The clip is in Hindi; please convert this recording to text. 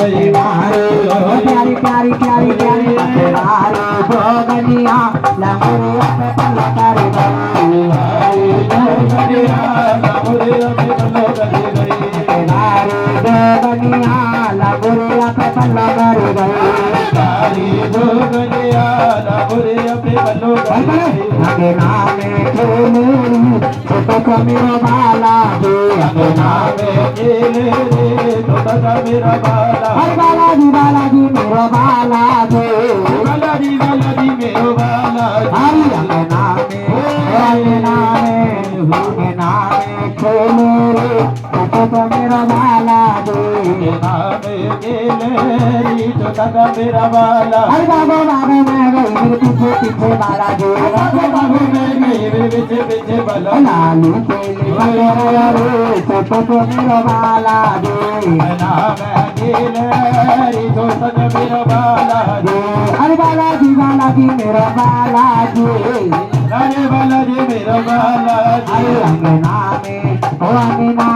गई प्यारी प्यारी प्यारी प्यारी मारो जोगनिया लमुरे अपने पल्ला कर गई जोगनिया लमुरे अपने पल्ला कर गई मारो जोगनिया लमुरे अपने पल्ला कर गई जोगनिया लमुरे अपने पल्ला कर गई आगे नामे खेले छोटो का मेरा बाला दे आगे नामे खेले छोटो का मेरा बाला बालाजी मेरा बाला दे बालाजी मेरो बाला हरि आगे नामे खेले छोटो का मेरा बाला दे नामे खेले छोटो का मेरा बाला हरि बाबा मैं गई पीछे पीछे बाला दे बाबू मैं गई पीछे पीछे बाला लालू खेले रे छोटो को मेरा बाला दे नाम खेले छोटो को मेरा बाला दे अरे बालाजी मेरा बाला दे अरे बालाजी मेरा बाला दे अरे अंगना में